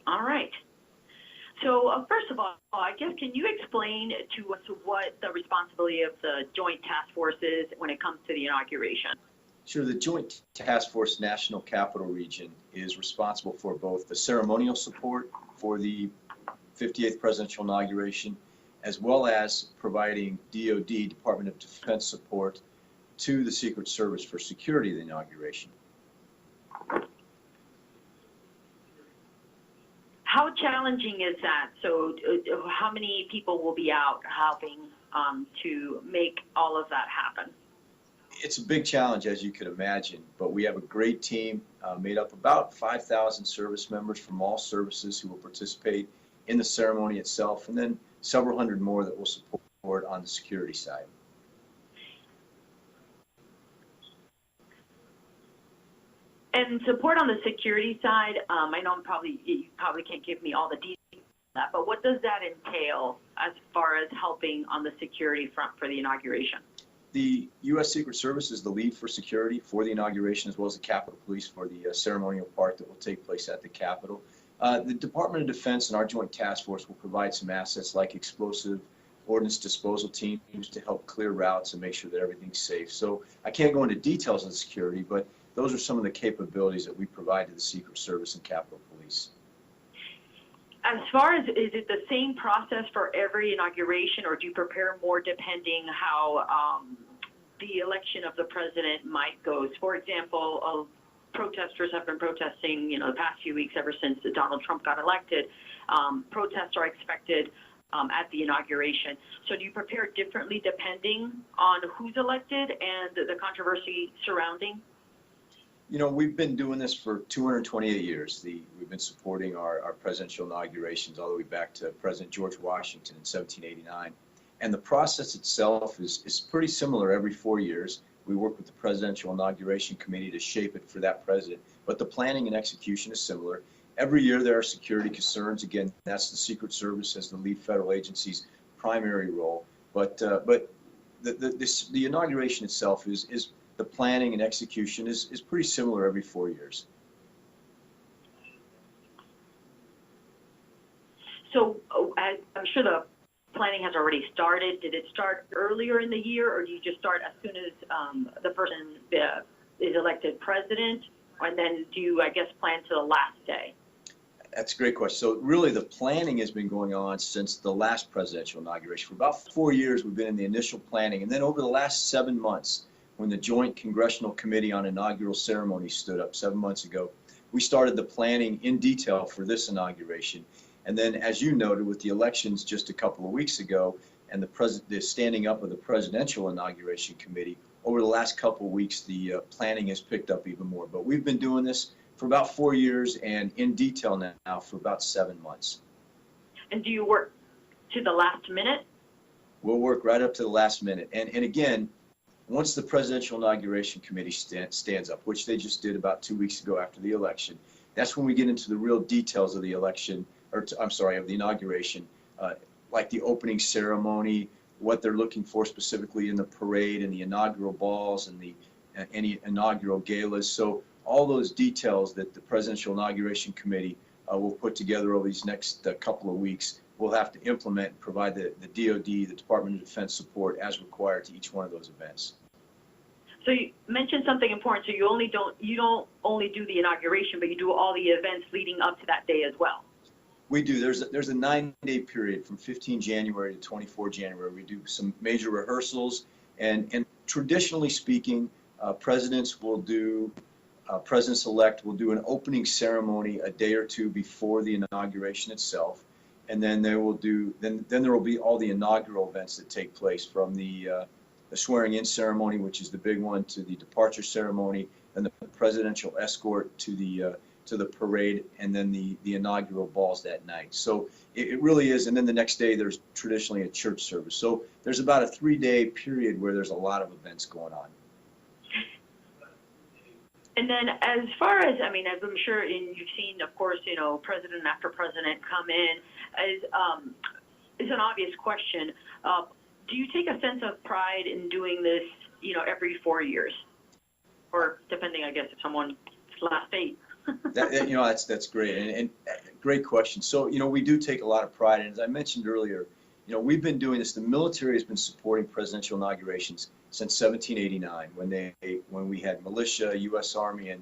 All right. So first of all, I guess, can you explain to us what the responsibility of the Joint Task Force is when it comes to the inauguration? Sure. The Joint Task Force National Capital Region is responsible for both the ceremonial support for the 58th presidential inauguration, as well as providing DoD, Department of Defense support to the Secret Service for security of the inauguration. How challenging is that? So how many people will be out helping to make all of that happen? It's a big challenge, as you could imagine, but we have a great team made up about 5,000 service members from all services who will participate in the ceremony itself, and then several hundred more that will support on the security side. And support on the security side, I know you probably can't give me all the details of that, but what does that entail as far as helping on the security front for the inauguration? The U.S. Secret Service is the lead for security for the inauguration, as well as the Capitol Police for the ceremonial part that will take place at the Capitol. The Department of Defense and our Joint Task Force will provide some assets like explosive ordnance disposal teams to help clear routes and make sure that everything's safe. So I can't go into details of the security, but those are some of the capabilities that we provide to the Secret Service and Capitol Police. As far as, is it the same process for every inauguration, or do you prepare more depending how the election of the president might go? For example, protesters have been protesting, the past few weeks ever since Donald Trump got elected. Protests are expected at the inauguration. So do you prepare differently depending on who's elected and the controversy surrounding? We've been doing this for 228 years. We've been supporting our presidential inaugurations all the way back to President George Washington in 1789. And the process itself is pretty similar every 4 years. We work with the Presidential Inauguration Committee to shape it for that president. But the planning and execution is similar. Every year there are security concerns. Again, that's the Secret Service as the lead federal agency's primary role. But the inauguration itself is the planning and execution is pretty similar every 4 years. So I'm sure the planning has already started. Did it start earlier in the year, or do you just start as soon as the person is elected president, and then do you, I guess, plan to the last day? That's a great question. So really the planning has been going on since the last presidential inauguration. For about 4 years we've been in the initial planning, and then over the last 7 months, when the Joint Congressional Committee on Inaugural Ceremonies stood up 7 months ago, we started the planning in detail for this inauguration. And then, as you noted, with the elections just a couple of weeks ago and the standing up of the Presidential Inauguration Committee, over the last couple of weeks, the planning has picked up even more. But we've been doing this for about 4 years and in detail now for about 7 months. And do you work to the last minute? We'll work right up to the last minute. And again, once the Presidential Inauguration Committee stands up, which they just did about 2 weeks ago after the election, that's when we get into the real details of the election, of the inauguration, like the opening ceremony, what they're looking for specifically in the parade and the inaugural balls and any inaugural galas. So all those details that the Presidential Inauguration Committee will put together over these next couple of weeks, we'll have to implement and provide the DoD, the Department of Defense support as required to each one of those events. So you mentioned something important. So you don't only do the inauguration, but you do all the events leading up to that day as well. We do. There's a 9-day period from 15 January to 24 January. We do some major rehearsals, and traditionally speaking, presidents-elect will do an opening ceremony a day or two before the inauguration itself. And then there will be all the inaugural events that take place, from the swearing-in ceremony, which is the big one, to the departure ceremony, and the presidential escort to the parade, and then the inaugural balls that night. So it really is. And then the next day there's traditionally a church service. So there's about a 3-day period where there's a lot of events going on. And then as far as, as I'm sure you've seen, of course, president after president come in, is an obvious question. Do you take a sense of pride in doing this, every 4 years? Or depending, I guess, if someone's last 8. That's great. And great question. So, we do take a lot of pride, and as I mentioned earlier, we've been doing this. The military has been supporting presidential inaugurations since 1789, when we had militia, U.S. Army,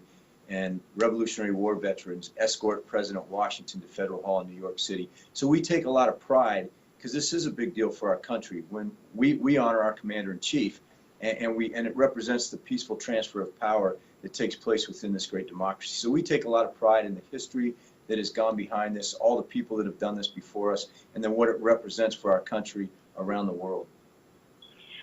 and Revolutionary War veterans escort President Washington to Federal Hall in New York City. So we take a lot of pride, because this is a big deal for our country, when we honor our commander-in-chief, and it represents the peaceful transfer of power that takes place within this great democracy. So we take a lot of pride in the history that has gone behind this, all the people that have done this before us, and then what it represents for our country around the world.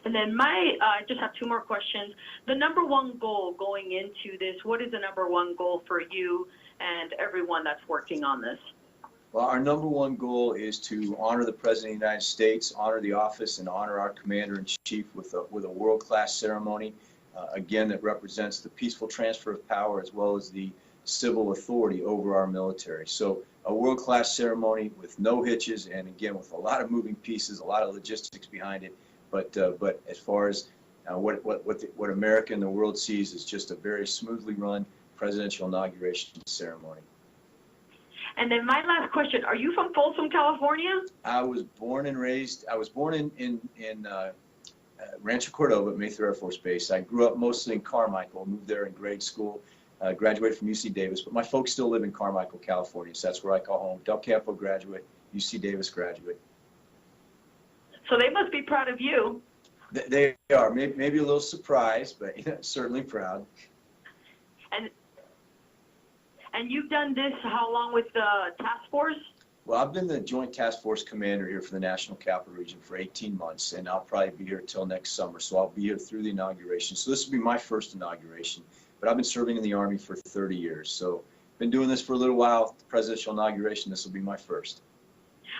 And then I just have two more questions. The number one goal going into this, what is the number one goal for you and everyone that's working on this? Well, our number one goal is to honor the President of the United States, honor the office, and honor our Commander-in-Chief with a world-class ceremony, again, that represents the peaceful transfer of power as well as the civil authority over our military. So a world-class ceremony with no hitches, and again, with a lot of moving pieces, a lot of logistics behind it. But as far as what America and the world sees is just a very smoothly run presidential inauguration ceremony. And then my last question, are you from Folsom, California? I was born and raised, I was born in Rancho Cordova at Mayfair Air Force Base. I grew up mostly in Carmichael, moved there in grade school, graduated from UC Davis, but my folks still live in Carmichael, California, so that's where I call home. Del Campo graduate, UC Davis graduate. So they must be proud of you. They are, maybe a little surprised, but certainly proud. And you've done this how long with the task force? Well, I've been the Joint Task Force Commander here for the National Capital Region for 18 months, and I'll probably be here till next summer, so I'll be here through the inauguration. So this will be my first inauguration, but I've been serving in the Army for 30 years, so been doing this for a little while. The presidential inauguration, this will be my first.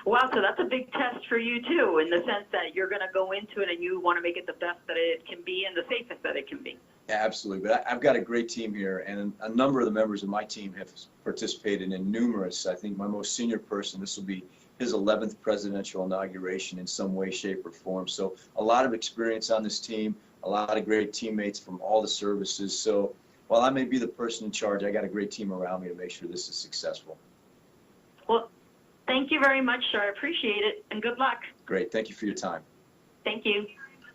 Wow, so that's a big test for you too, in the sense that you're going to go into it and you want to make it the best that it can be and the safest that it can be. Absolutely, but I've got a great team here, and a number of the members of my team have participated in numerous. I think my most senior person, this will be his 11th presidential inauguration in some way, shape, or form. So a lot of experience on this team, a lot of great teammates from all the services. So while I may be the person in charge, I got a great team around me to make sure this is successful. Well, thank you very much, sir. I appreciate it, and good luck. Great. Thank you for your time. Thank you.